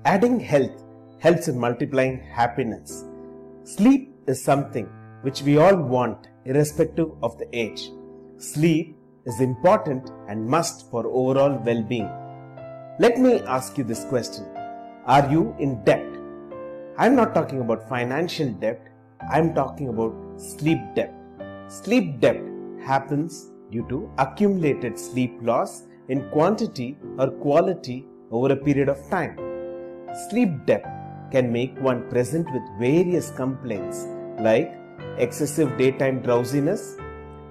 Adding health helps in multiplying happiness. Sleep is something which we all want irrespective of the age. Sleep is important and must for overall well-being. Let me ask you this question. Are you in debt? I'm not talking about financial debt. I'm talking about sleep debt. Sleep debt happens due to accumulated sleep loss in quantity or quality over a period of time. Sleep debt can make one present with various complaints like excessive daytime drowsiness,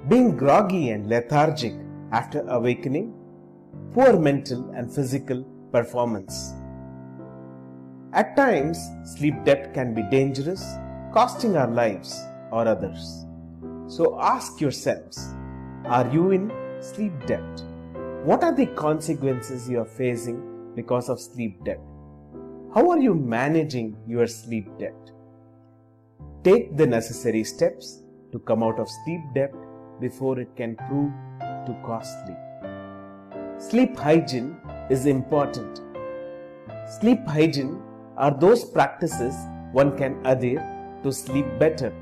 being groggy and lethargic after awakening, poor mental and physical performance. At times, sleep debt can be dangerous, costing our lives or others. So ask yourselves, are you in sleep debt? What are the consequences you are facing because of sleep debt? How are you managing your sleep debt? Take the necessary steps to come out of sleep debt before it can prove too costly. Sleep hygiene is important. Sleep hygiene are those practices one can adhere to sleep better.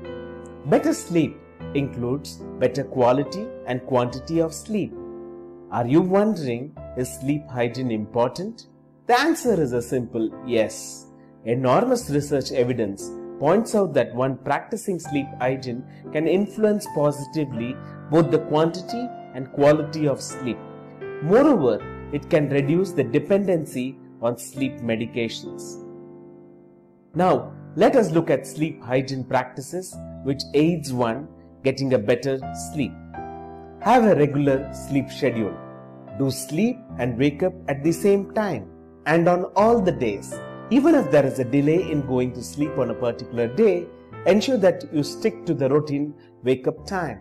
Better sleep includes better quality and quantity of sleep. Are you wondering, is sleep hygiene important? The answer is a simple yes. Enormous research evidence points out that one practicing sleep hygiene can influence positively both the quantity and quality of sleep. Moreover, it can reduce the dependency on sleep medications. Now, let us look at sleep hygiene practices which aids one getting a better sleep. Have a regular sleep schedule. Do sleep and wake up at the same time and on all the days. Even if there is a delay in going to sleep on a particular day, ensure that you stick to the routine wake-up time.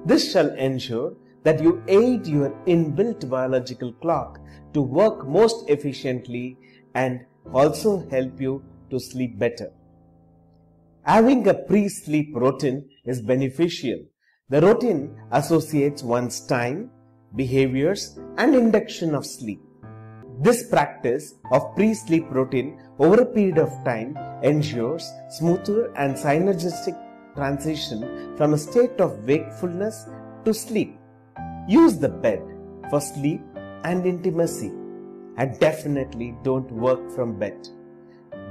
This shall ensure that you aid your inbuilt biological clock to work most efficiently and also help you to sleep better. Having a pre-sleep routine is beneficial. The routine associates one's time, behaviors, and induction of sleep. This practice of pre-sleep routine over a period of time ensures smoother and synergistic transition from a state of wakefulness to sleep. Use the bed for sleep and intimacy, and definitely don't work from bed.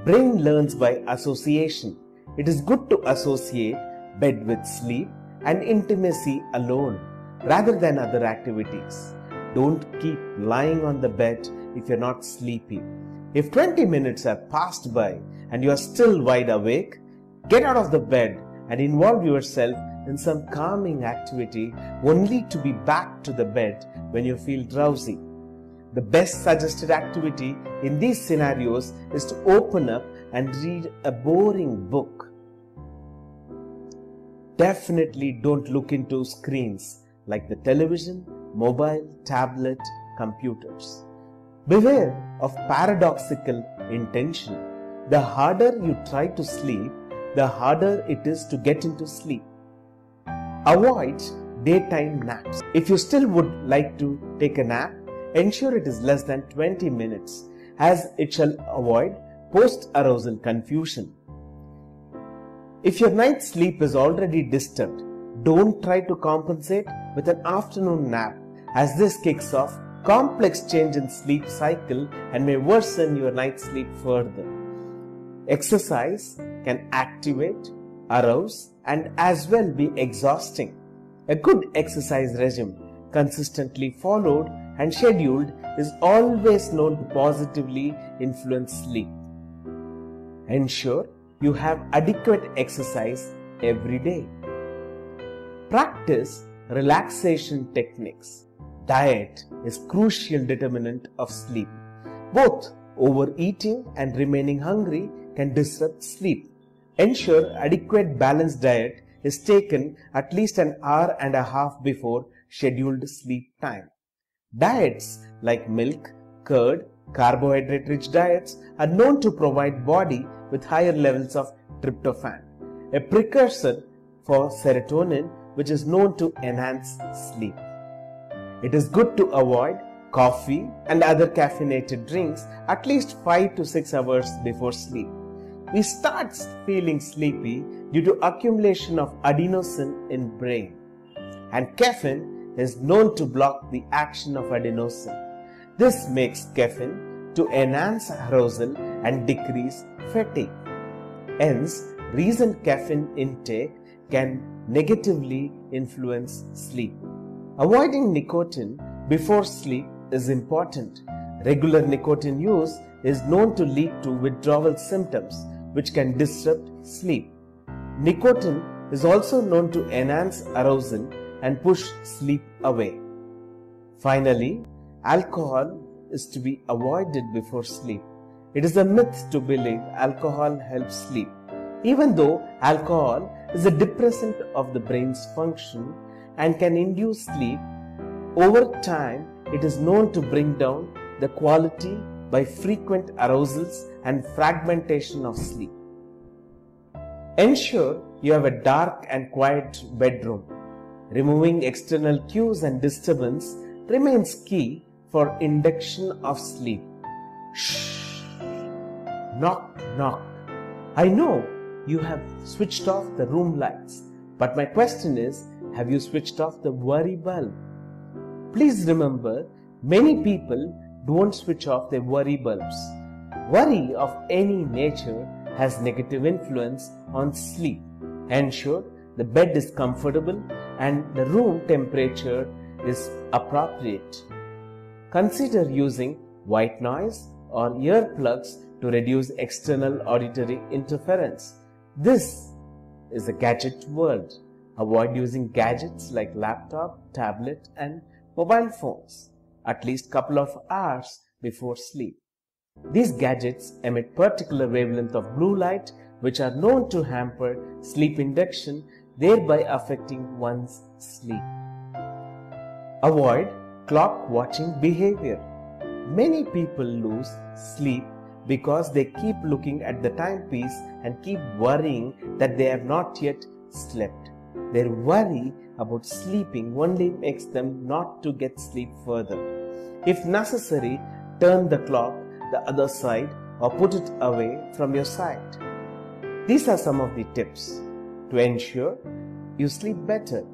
Brain learns by association. It is good to associate bed with sleep and intimacy alone rather than other activities. Don't keep lying on the bed if you're not sleepy. If 20 minutes have passed by and you are still wide awake, get out of the bed and involve yourself in some calming activity only to be back to the bed when you feel drowsy. The best suggested activity in these scenarios is to open up and read a boring book. Definitely don't look into screens like the television, mobile, tablet, computers. Beware of paradoxical intention. The harder you try to sleep, the harder it is to get into sleep. Avoid daytime naps. If you still would like to take a nap, ensure it is less than 20 minutes, as it shall avoid post-arousal confusion. If your night's sleep is already disturbed, don't try to compensate with an afternoon nap, as this kicks off complex change in sleep cycle and may worsen your night's sleep further. Exercise can activate, arouse, and as well be exhausting. A good exercise regime, consistently followed and scheduled, is always known to positively influence sleep. Ensure you have adequate exercise every day. Practice relaxation techniques. Diet is crucial determinant of sleep. Both overeating and remaining hungry can disrupt sleep. Ensure adequate balanced diet is taken at least an hour and a half before scheduled sleep time. Diets like milk, curd, carbohydrate-rich diets are known to provide body with higher levels of tryptophan, a precursor for serotonin which is known to enhance sleep. It is good to avoid coffee and other caffeinated drinks at least 5 to 6 hours before sleep. We start feeling sleepy due to accumulation of adenosine in brain, and caffeine is known to block the action of adenosine. This makes caffeine to enhance arousal and decrease fatigue. Hence, recent caffeine intake can negatively influence sleep. Avoiding nicotine before sleep is important. Regular nicotine use is known to lead to withdrawal symptoms, which can disrupt sleep. Nicotine is also known to enhance arousal and push sleep away. Finally, alcohol is to be avoided before sleep. It is a myth to believe alcohol helps sleep. Even though alcohol is a depressant of the brain's function and can induce sleep, over time it is known to bring down the quality by frequent arousals and fragmentation of sleep. Ensure you have a dark and quiet bedroom. Removing external cues and disturbance remains key for induction of sleep. Shh. Knock, knock. I know you have switched off the room lights, but my question is, have you switched off the worry bulb? Please remember, many people don't switch off their worry bulbs. Worry of any nature has negative influence on sleep. Ensure the bed is comfortable and the room temperature is appropriate. Consider using white noise or earplugs to reduce external auditory interference. This is a gadget world. Avoid using gadgets like laptop, tablet and mobile phones at least couple of hours before sleep. These gadgets emit particular wavelength of blue light which are known to hamper sleep induction, thereby affecting one's sleep. Avoid clock watching behavior. Many people lose sleep because they keep looking at the timepiece and keep worrying that they have not yet slept. Their worry about sleeping only makes them not to get sleep further. If necessary, turn the clock the other side or put it away from your sight. These are some of the tips to ensure you sleep better.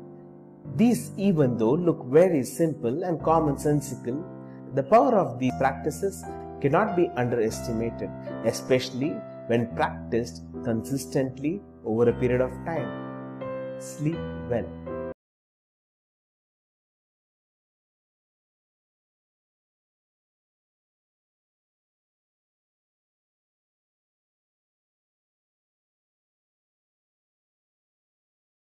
These, even though look very simple and commonsensical, the power of these practices cannot be underestimated, especially when practiced consistently over a period of time. Sleep well.